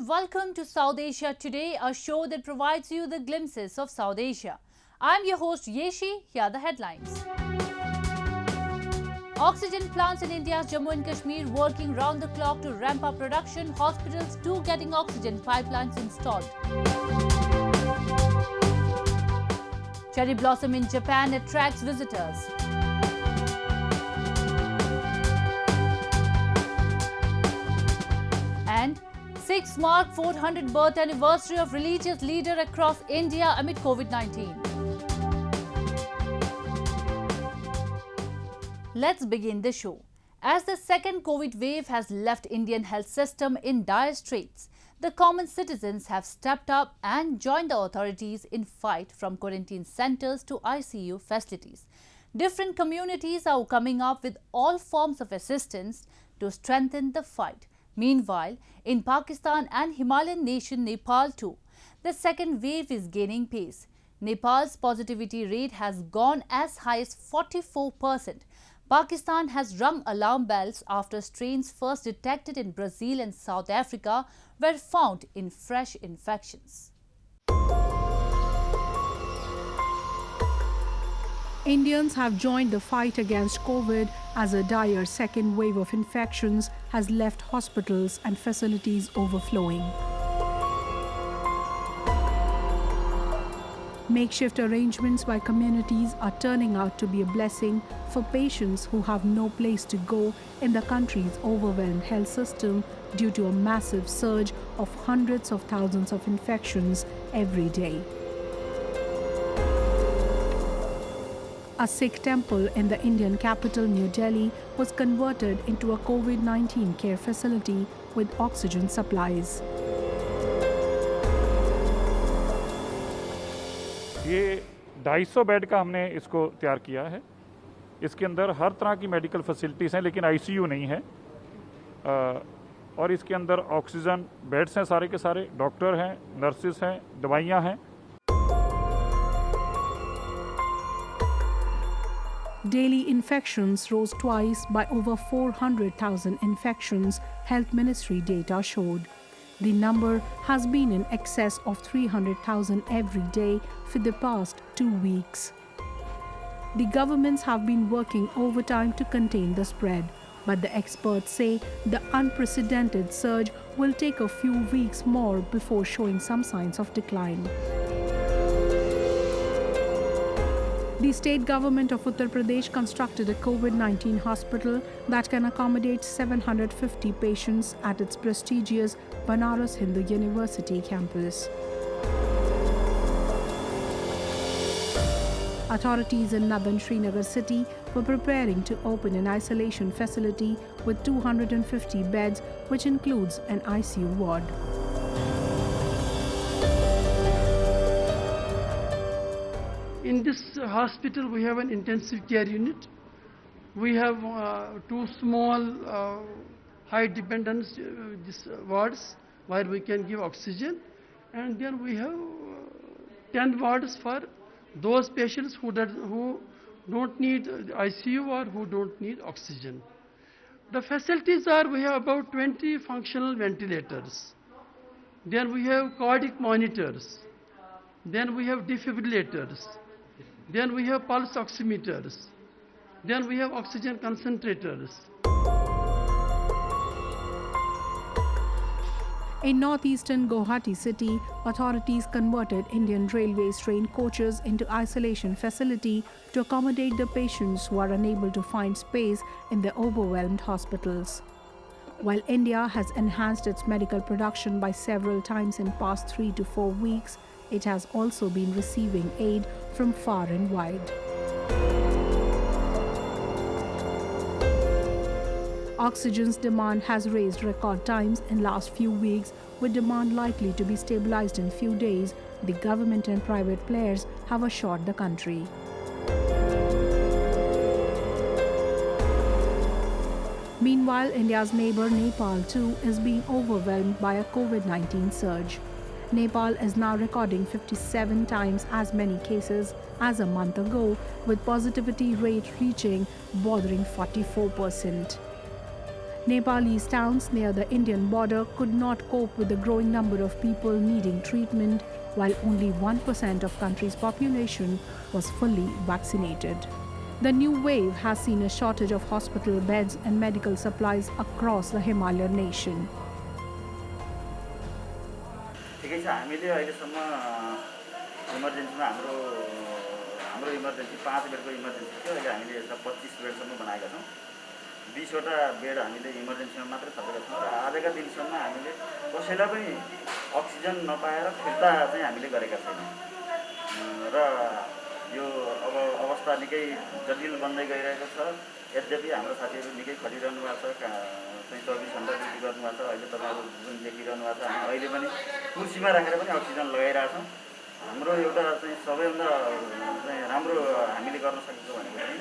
welcome to South Asia Today, a show that provides you the glimpses of South Asia. I'm your host Yeshi. Here are the headlines. Oxygen plants in India's Jammu and Kashmir working round the clock to ramp up production. Hospitals too getting oxygen pipelines installed. Cherry blossom in Japan attracts visitors. And 6 mark 400th birth anniversary of religious leader across India amid COVID-19. Let's begin the show. As the second COVID wave has left Indian health system in dire straits, the common citizens have stepped up and joined the authorities in fight from quarantine centers to ICU facilities. Different communities are coming up with all forms of assistance to strengthen the fight. Meanwhile, in Pakistan and Himalayan nation Nepal too, the second wave is gaining pace. Nepal's positivity rate has gone as high as 44%. Pakistan has rung alarm bells after strains first detected in Brazil and South Africa were found in fresh infections. Indians have joined the fight against COVID as a dire second wave of infections has left hospitals and facilities overflowing. Makeshift arrangements by communities are turning out to be a blessing for patients who have no place to go in the country's overwhelmed health system due to a massive surge of hundreds of thousands of infections every day. A Sikh temple in the Indian capital, New Delhi, was converted into a COVID-19 care facility with oxygen supplies. ये 250 bed का हमने इसको तैयार किया है। इसके अंदर हर तरह की मेडिकल फैसिलिटीज़ हैं, लेकिन आईसीयू नहीं है। और इसके अंदर ऑक्सीजन बेड्स हैं, सारे के सारे डॉक्टर हैं, नर्सेस हैं, दवाइयाँ हैं। Daily infections rose twice by over 400,000 infections, Health Ministry data showed. The number has been in excess of 300,000 every day for the past 2 weeks. The governments have been working overtime to contain the spread, but the experts say the unprecedented surge will take a few weeks more before showing some signs of decline. The state government of Uttar Pradesh constructed a COVID-19 hospital that can accommodate 750 patients at its prestigious Banaras Hindu University campus. Authorities in northern Srinagar city were preparing to open an isolation facility with 250 beds, which includes an ICU ward. In this hospital, we have an intensive care unit. We have 2 small high dependence wards where we can give oxygen, and then we have 10 wards for those patients who don't need ICU or who don't need oxygen. The facilities are, we have about 20 functional ventilators. Then we have cardiac monitors. Then we have defibrillators. Then we have pulse oximeters. Then we have oxygen concentrators. In northeastern Guwahati city, authorities converted Indian Railways train coaches into isolation facility to accommodate the patients who are unable to find space in the overwhelmed hospitals. While India has enhanced its medical production by several times in past 3 to 4 weeks, it has also been receiving aid from far and wide. Oxygen's demand has raised record times in last few weeks, with demand likely to be stabilized in few days, the government and private players have assured the country. Meanwhile, India's neighbor Nepal too is being overwhelmed by a COVID-19 surge. Nepal is now recording 57 times as many cases as a month ago, with positivity rate reaching bothering 44%. Nepalese towns near the Indian border could not cope with the growing number of people needing treatment, while only 1% of country's population was fully vaccinated. The new wave has seen a shortage of hospital beds and medical supplies across the Himalayan nation. हाम्रो emergency 5 बेडको emergency थियो अहिले हामीले यसलाई 25 बेडसम्म बनाएका छौं 20 वटा bed हामीले इमर्जेन्सीमा मात्र थपेका छौं र आजका दिनसम्म हामीले कसैलाई पनि अक्सिजन नपाएर फिर्ता चाहिँ हामीले गरेका छैनौं र यो अब अवस्था निकै जटिल बन्दै गइरहेको छ यद्यपि हाम्रो साथीहरु निकै खटिरहनु भएको छ चाहिँ 24 घण्टा ड्युटी गर्नु भएको छ अहिले तपाईहरु जुन देखिरहनु भएको छ हामी अहिले पनि कुर्सीमा राखेर पनि अक्सिजन लगाइरहेका छौं हाम्रो एउटा चाहिँ सबैभन्दा चाहिँ राम्रो हामीले गर्न सकेको भनेको चाहिँ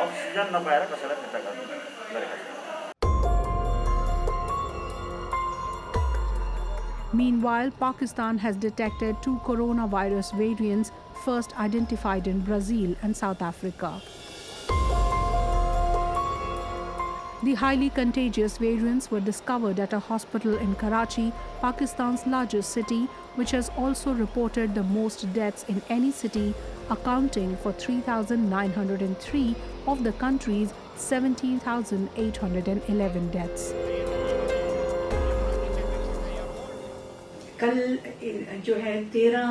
अक्सिजन नपाएर कसैलाई फिर्ता गरेका छौं। Meanwhile, Pakistan has detected 2 coronavirus variants first identified in Brazil and South Africa. The highly contagious variants were discovered at a hospital in Karachi, Pakistan's largest city, which has also reported the most deaths in any city, accounting for 3,903 of the country's 17,811 deaths. कल जो है 13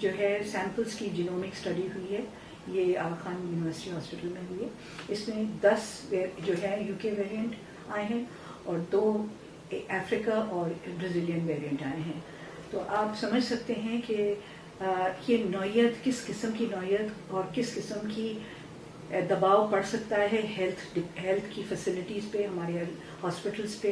जो है samples की genomic study हुई है, ये आगा Khan university hospital में हुई है। इसमें 10 जो है यूके वेरिएंट आए हैं और 2 अफ्रीका और ब्राज़ीलियन वेरिएंट आए हैं। तो आप समझ सकते हैं कि ये नौयत किस किस्म की नौयत और किस किस्म की दबाव पड़ सकता है हेल्थ की फैसिलिटीज़ पे, हमारे हॉस्पिटल्स पे।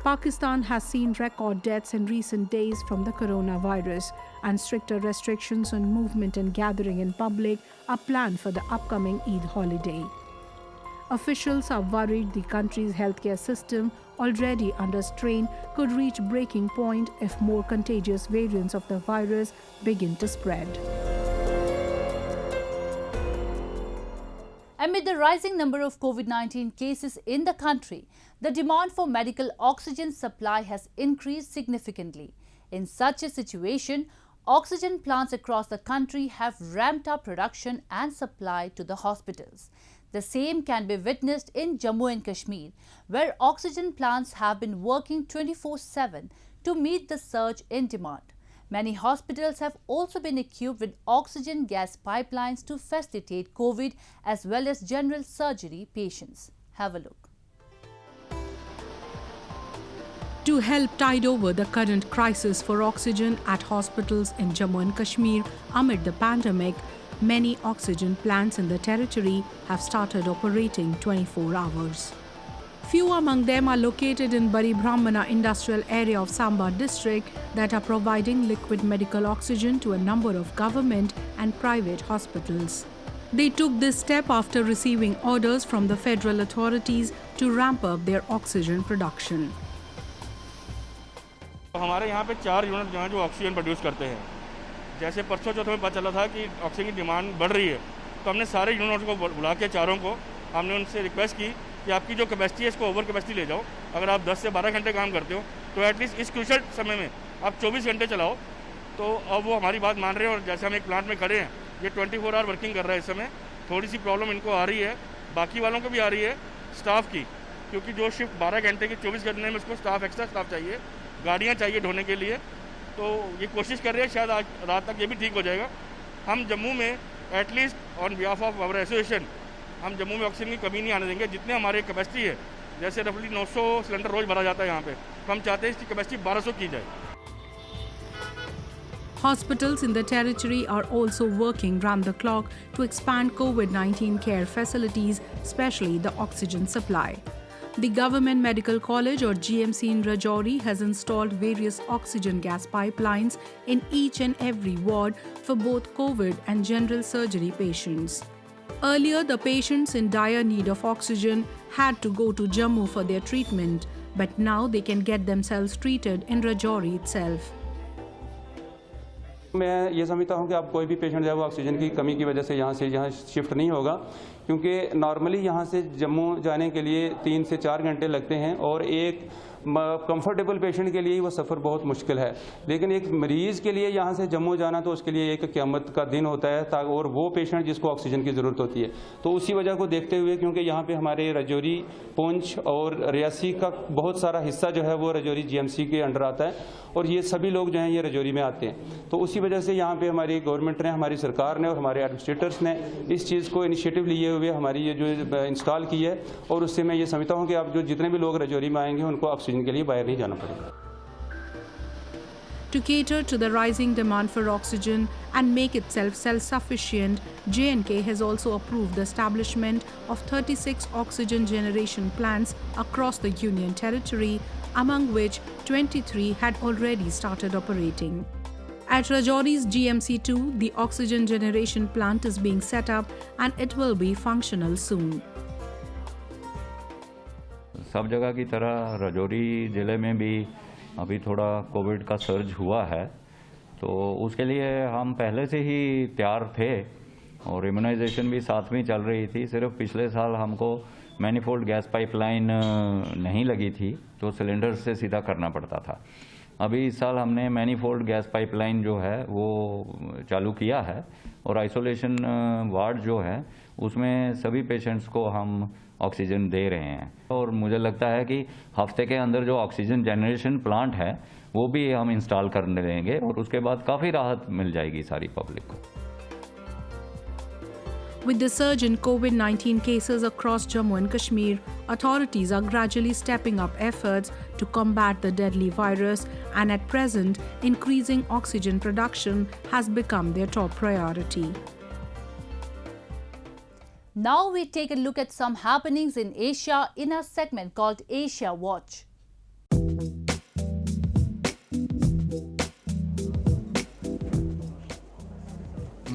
Pakistan has seen record deaths in recent days from the coronavirus, and stricter restrictions on movement and gathering in public are planned for the upcoming Eid holiday. Officials are worried the country's healthcare system, already under strain, could reach breaking point if more contagious variants of the virus begin to spread. Amid the rising number of COVID-19 cases in the country, the demand for medical oxygen supply has increased significantly. In such a situation, oxygen plants across the country have ramped up production and supply to the hospitals. The same can be witnessed in Jammu and Kashmir, where oxygen plants have been working 24/7 to meet the surge in demand. Many hospitals have also been equipped with oxygen gas pipelines to facilitate COVID as well as general surgery patients. Have a look. To help tide over the current crisis for oxygen at hospitals in Jammu and Kashmir amid the pandemic, many oxygen plants in the territory have started operating 24 hours. Few among them are located in Bari Brahmana industrial area of Samba district that are providing liquid medical oxygen to a number of government and private hospitals. They took this step after receiving orders from the federal authorities to ramp up their oxygen production. हमारे यहाँ पे 4 unit जो हैं जो oxygen produce करते हैं। जैसे परसों चौथ में पता चला था कि ऑक्सीजन की डिमांड बढ़ रही है, तो हमने सारे यूनिट्स को बुला के चारों को हमने उनसे रिक्वेस्ट की कि आपकी जो कैपेसिटी है इसको ओवर कैपेसिटी ले जाओ। अगर आप 10 से 12 घंटे काम करते हो तो एटलीस्ट इस क्रूशल समय में आप 24 घंटे चलाओ। तो अब वो हमारी बात मान रहे हैं और जैसे हम एक प्लांट में खड़े हैं, ये 24 आवर वर्किंग कर रहा है। इस समय थोड़ी सी प्रॉब्लम इनको आ रही है, बाकी वालों को भी आ रही है स्टाफ की, क्योंकि जो शिफ्ट 12 घंटे की 24 घंटे में उसको स्टाफ एक्स्ट्रा स्टाफ चाहिए, गाड़ियाँ चाहिए ढोने के लिए। तो ये कोशिश कर रहे हैं, शायद आज रात तक ये भी ठीक हो जाएगा। हम जम्मू में at least on behalf of our association हम जम्मू में ऑक्सीजन की कमी नहीं आने देंगे। जितने हमारे कैपेसिटी है, जैसे रफली 900 सिलेंडर रोज भरा जाता है यहाँ पे, तो हम चाहते हैं इसकी कैपेसिटी 1200 की जाए। Hospitals in the territory are also working round the clock to expand COVID-19 care facilities, especially the oxygen supply. The Government Medical College or GMC in Rajouri has installed various oxygen gas pipelines in each and every ward for both COVID and general surgery patients. Earlier, the patients in dire need of oxygen had to go to Jammu for their treatment, but now they can get themselves treated in Rajouri itself. मैं ये समझता हूँ कि अब कोई भी patient जो है वो ऑक्सीजन की कमी की वजह से यहाँ से शिफ्ट नहीं होगा, क्योंकि नॉर्मली यहाँ से जम्मू जाने के लिए 3 से 4 घंटे लगते हैं और एक कंफर्टेबल पेशेंट के लिए वो सफ़र बहुत मुश्किल है, लेकिन एक मरीज़ के लिए यहाँ से जम्मू जाना तो उसके लिए एक क़यामत का दिन होता है, और वो पेशेंट जिसको ऑक्सीजन की ज़रूरत होती है। तो उसी वजह को देखते हुए, क्योंकि यहाँ पे हमारे राजौरी, पुंछ और रियासी का बहुत सारा हिस्सा जो है वो राजौरी GMC के अंडर आता है, और ये सभी लोग जो हैं ये राजौरी में आते हैं। तो उसी वजह से यहाँ पे हमारी गवर्नमेंट ने, हमारी सरकार ने और हमारे एडमिनिस्ट्रेटर्स ने इस चीज़ को इनिशिएटिव लिए हुए हमारी ये जो इंस्टॉल की है, और उससे मैं ये समझता हूँ कि आप जो जितने भी लोग राजौरी में आएंगे उनको ऑक्सीजन के लिए बाहर नहीं जाना पड़ेगा। To cater to the rising demand for oxygen and make itself self-sufficient, J&K has also approved the establishment of 36 oxygen generation plants across the Union Territory, among which 23 had already started operating. At Rajouri's GMC2, the oxygen generation plant is being set up and it will be functional soon. सब जगह की तरह राजौरी ज़िले में भी अभी थोड़ा Covid का सर्ज हुआ है, तो उसके लिए हम पहले से ही तैयार थे और इम्यूनाइजेशन भी साथ में चल रही थी। सिर्फ पिछले साल हमको मैनीफोल्ड गैस पाइपलाइन नहीं लगी थी, तो सिलेंडर से सीधा करना पड़ता था। अभी इस साल हमने मैनीफोल्ड गैस पाइपलाइन जो है वो चालू किया है, और आइसोलेशन वार्ड जो है उसमें सभी पेशेंट्स को हम ऑक्सीजन दे रहे हैं। और मुझे लगता है कि हफ्ते के अंदर जो ऑक्सीजन जनरेशन प्लांट है वो भी हम इंस्टॉल करने देंगे, और उसके बाद काफ़ी राहत मिल जाएगी सारी पब्लिक को। With the surge in COVID-19 cases across Jammu and Kashmir, authorities are gradually stepping up efforts to combat the deadly virus, and at present, increasing oxygen production has become their top priority. Now we take a look at some happenings in Asia in a segment called Asia Watch.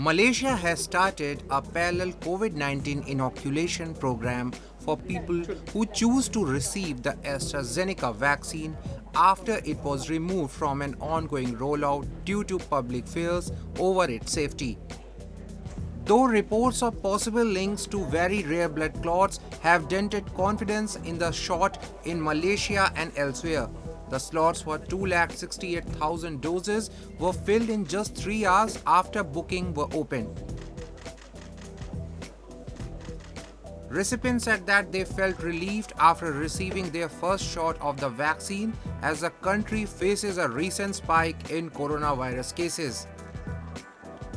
Malaysia has started a parallel COVID-19 inoculation program for people who choose to receive the AstraZeneca vaccine after it was removed from an ongoing rollout due to public fears over its safety. Though reports of possible links to very rare blood clots have dented confidence in the shot in Malaysia and elsewhere, the slots for 268,000 doses were filled in just 3 hours after booking were opened. Recipients said that they felt relieved after receiving their first shot of the vaccine as the country faces a recent spike in coronavirus cases.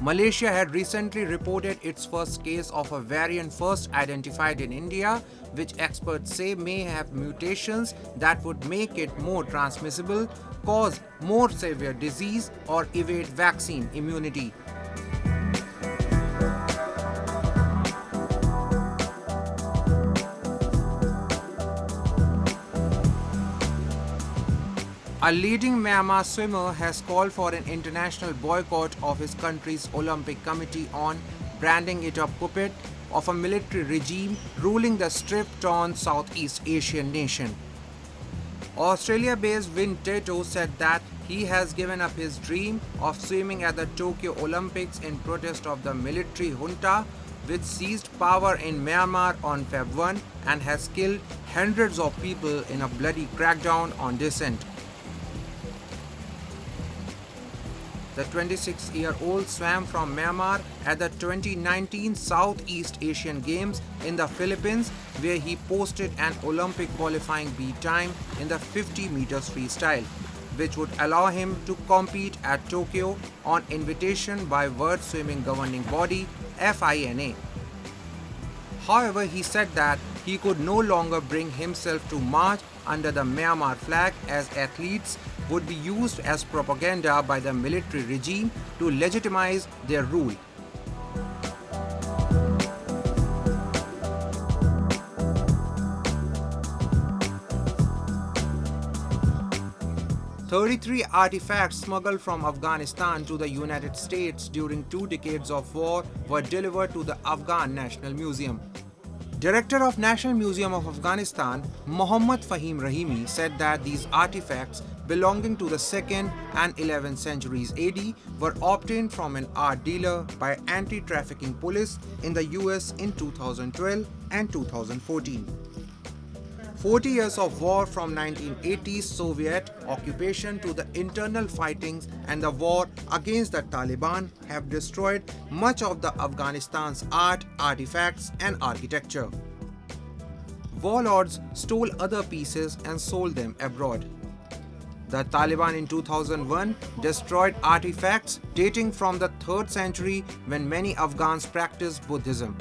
Malaysia had recently reported its first case of a variant first identified in India, which experts say may have mutations that would make it more transmissible, cause more severe disease, or evade vaccine immunity. A leading Myanmar swimmer has called for an international boycott of his country's Olympic Committee on branding it a puppet of a military regime ruling the stripped-torn Southeast Asian nation. Australia-based Vin Tato said that he has given up his dream of swimming at the Tokyo Olympics in protest of the military junta which seized power in Myanmar on Feb 1 and has killed hundreds of people in a bloody crackdown on dissent. The 26-year-old swam from Myanmar at the 2019 Southeast Asian Games in the Philippines, where he posted an Olympic qualifying beat time in the 50 meters freestyle, which would allow him to compete at Tokyo on invitation by World Swimming Governing Body FINA. However, he said that he could no longer bring himself to march under the Myanmar flag as athletes would be used as propaganda by the military regime to legitimize their rule. "33 artifacts smuggled from Afghanistan to the United States during 2 decades of war were delivered to the Afghan National Museum. Director of National Museum of Afghanistan, Mohammad Fahim Rahimi, said that these artifacts belonging to the 2nd and 11th centuries AD were obtained from an art dealer by anti-trafficking police in the US in 2012 and 2014. 40 years of war from 1980s Soviet occupation to the internal fightings and the war against the Taliban have destroyed much of the Afghanistan's art, artifacts and architecture. Warlords stole other pieces and sold them abroad. The Taliban in 2001 destroyed artifacts dating from the 3rd century when many Afghans practiced Buddhism,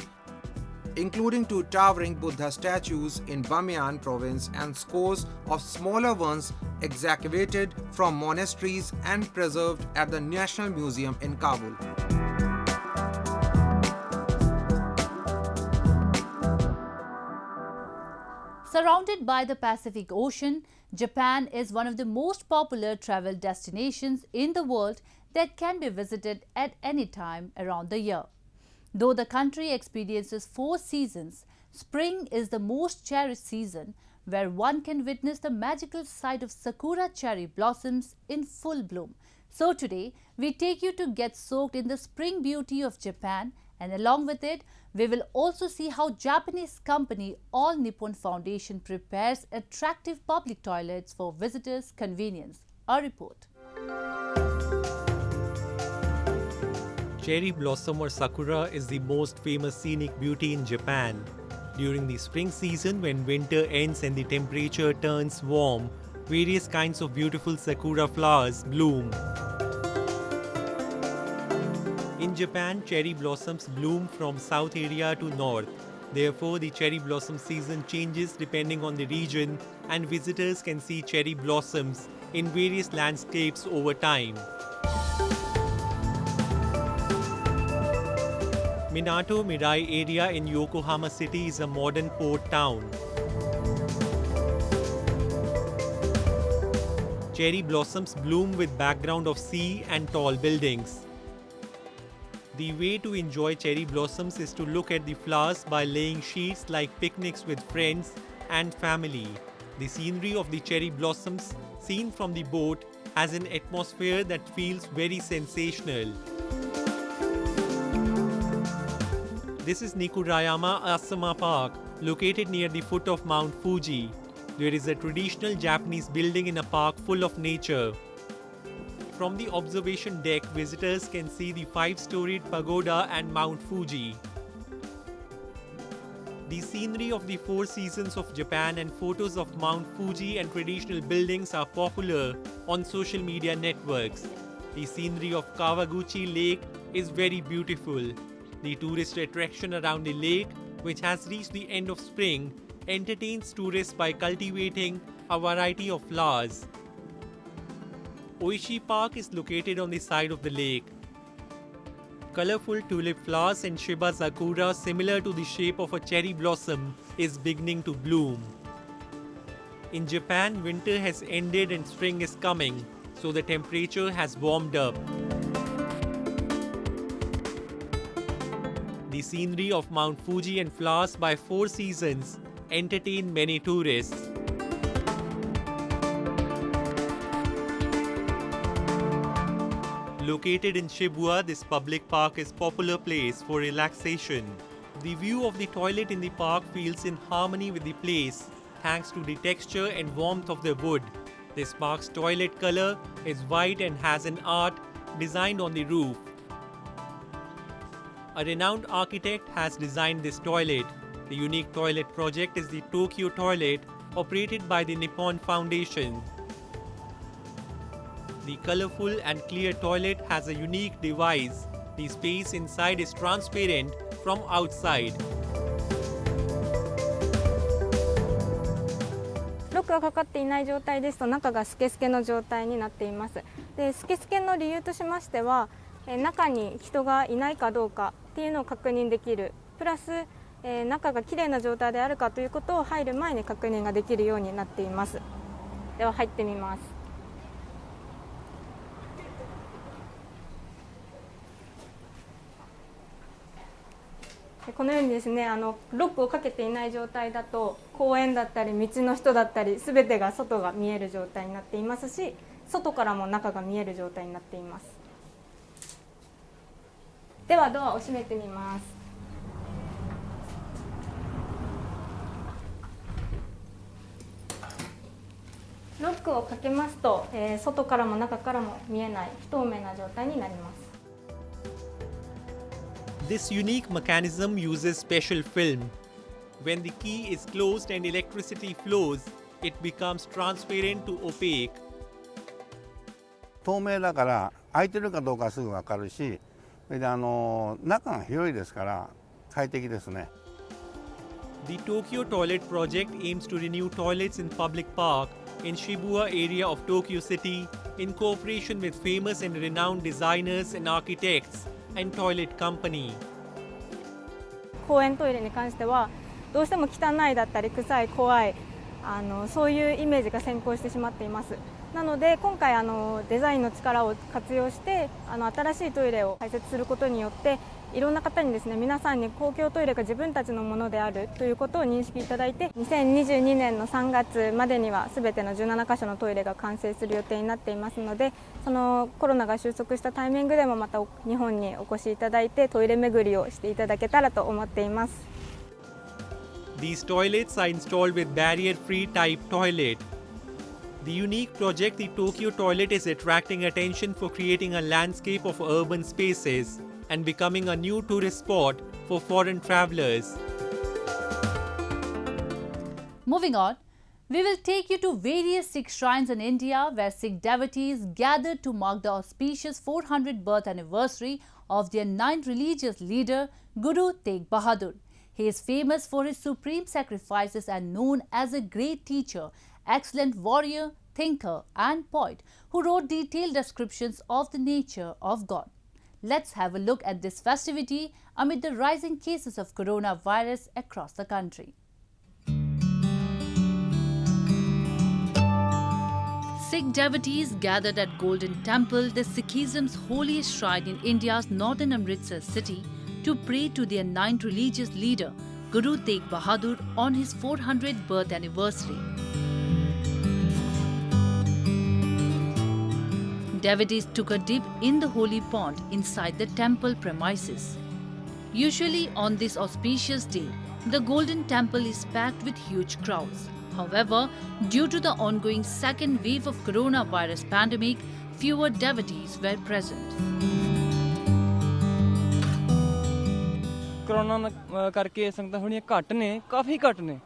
including 2 towering Buddha statues in Bamiyan province and scores of smaller ones excavated from monasteries and preserved at the National Museum in Kabul. Surrounded by the Pacific Ocean, Japan is one of the most popular travel destinations in the world that can be visited at any time around the year. Though the country experiences 4 seasons, spring is the most cherished season where one can witness the magical sight of sakura cherry blossoms in full bloom. So today, we take you to get soaked in the spring beauty of Japan, and along with it, we will also see how Japanese company All Nippon Foundation prepares attractive public toilets for visitors' convenience. A report. Cherry blossom or sakura is the most famous scenic beauty in Japan. During the spring season, when winter ends and the temperature turns warm, various kinds of beautiful sakura flowers bloom. In Japan, cherry blossoms bloom from south area to north. Therefore, the cherry blossom season changes depending on the region, and visitors can see cherry blossoms in various landscapes over time. Minato Mirai area in Yokohama City is a modern port town. Cherry blossoms bloom with background of sea and tall buildings. The way to enjoy cherry blossoms is to look at the flowers by laying sheets like picnics with friends and family. The scenery of the cherry blossoms seen from the boat has an atmosphere that feels very sensational. This is Nikurayama Asama Park, located near the foot of Mount Fuji. There is a traditional Japanese building in a park full of nature. From the observation deck, visitors can see the 5-storied pagoda and Mount Fuji. The scenery of the 4 seasons of Japan and photos of Mount Fuji and traditional buildings are popular on social media networks. The scenery of Kawaguchi Lake is very beautiful. The tourist attraction around the lake, which has reached the end of spring, entertains tourists by cultivating a variety of flowers. Oishi Park is located on the side of the lake. Colorful tulip flowers and Shiba sakura similar to the shape of a cherry blossom is beginning to bloom. In Japan, winter has ended and spring is coming, so the temperature has warmed up. The scenery of Mount Fuji and flowers by 4 seasons entertain many tourists. Located in Shibuya, this public park is a popular place for relaxation. The view of the toilet in the park feels in harmony with the place thanks to the texture and warmth of the wood. This park's toilet color is white and has an art designed on the roof. A renowned architect has designed this toilet. The unique toilet project is the Tokyo Toilet, operated by the Nippon Foundation. The colorful and clear toilet has a unique device. The space inside is transparent from outside. ロックがかかっていない状態ですと中がスケスケの状態になっています。で、スケスケの理由としましては、中に人がいないかどうかっていうのを確認できる。プラス、中がきれいな状態であるかということを入る前に確認ができるようになっています。では入ってみます。このようにですね、ロックをかけていない状態だと公園だったり道の人だったり全てが外が見える状態になっていますし、外からも中が見える状態になっています。ではドアを閉めてみます。ロックをかけますと、外からも中からも見えない不透明な状態になります。This unique mechanism uses special film. When the key is closed and electricity flows, it becomes transparent to opaque. 透明だから開いてるかどうかすぐ分かるし、それで中が広いですから快適ですね。The Tokyo Toilet Project aims to renew toilets in public park in Shibuya area of Tokyo City in cooperation with famous and renowned designers and architects and toilet company. 公園トイレに関してはどうしても汚いだったり臭い怖いそういうイメージが先行してしまっています。なので今回デザインの力を活用して新しいトイレを開設することによっていろんな方にですね、皆さんに公共トイレが自分たちのものであるということを認識いただいて、2022年の3月までには全ての17カ所のトイレが完成する予定になっていますので、そのコロナが収束したタイミングでもまた日本にお越しいただいてトイレ巡りをしていただけたらと思っています。These toilets are installed with barrier-free type toilet. The unique project, the Tokyo Toilet, is attracting attention for creating a landscape of urban spaces and becoming a new tourist spot for foreign travelers. Moving on, we will take you to various Sikh shrines in India where Sikh devotees gathered to mark the auspicious 400th birth anniversary of their ninth religious leader, Guru Tegh Bahadur. He is famous for his supreme sacrifices and known as a great teacher, excellent warrior, thinker and poet who wrote detailed descriptions of the nature of God. Let's have a look at this festivity amid the rising cases of coronavirus across the country. Sikh devotees gathered at Golden Temple, the Sikhism's holiest shrine in India's northern Amritsar city, to pray to their ninth religious leader, Guru Tegh Bahadur, on his 400th birth anniversary. Devotees took a dip in the holy pond inside the temple premises. Usually on this auspicious day, the Golden Temple is packed with huge crowds. However, due to the ongoing second wave of coronavirus pandemic, fewer devotees were present. Corona करके संगत थोड़ी घट ने काफ़ी घट ने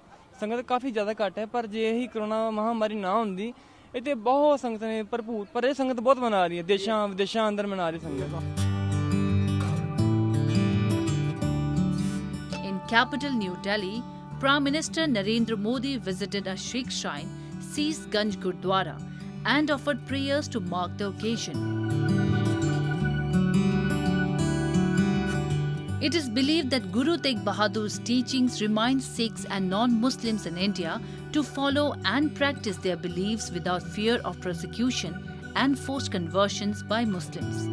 संगत काफ़ी ज़्यादा घट है पर जे ही कोरोना महामारी ना होंदी इतने बहुत संगत ने भरपूर पर संगत बहुत मना रही है देशों विदेशों अंदर मना रही संगत. In capital New Delhi, Prime Minister Narendra Modi visited a Sikh shrine, Sees Ganj Gurdwara, and offered prayers to mark the occasion. It is believed that Guru Tegh Bahadur's teachings remind Sikhs and non-Muslims in India to follow and practice their beliefs without fear of persecution and forced conversions by Muslims.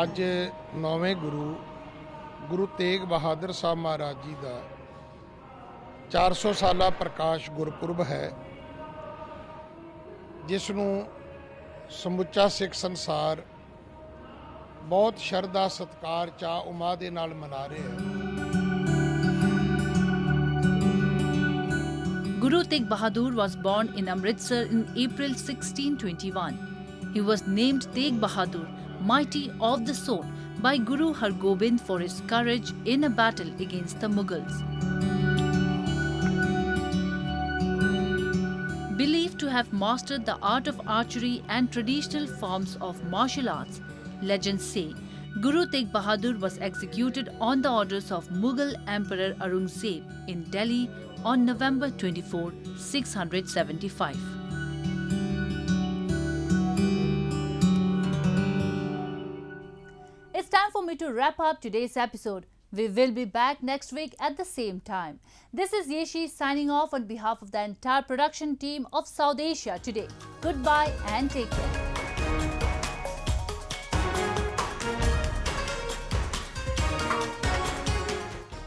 आज नौवें गुरु तेग बहादुर साहब महाराज जी का 400 साला प्रकाश गुरपुरब है जिसनों ਸਮੁੱਚਾ ਸਿੱਖ ਸੰਸਾਰ ਬਹੁਤ ਸ਼ਰਧਾ ਸਤਿਕਾਰ ਚਾਅ ਉਮਾ ਦੇ ਨਾਲ ਮਨਾ ਰਿਹਾ ਹੈ. Guru Tegh Bahadur was born in Amritsar in April 1621. He was named Tegh Bahadur, Mighty of the Sword, by Guru Har Gobind for his courage in a battle against the Mughals. Believed to have mastered the art of archery and traditional forms of martial arts, legends say Guru Tegh Bahadur was executed on the orders of Mughal Emperor Aurangzeb in Delhi on November 24, 675. It's time for me to wrap up today's episode. We will be back next week at the same time. This is Yeshi signing off on behalf of the entire production team of South Asia Today. Goodbye and take care.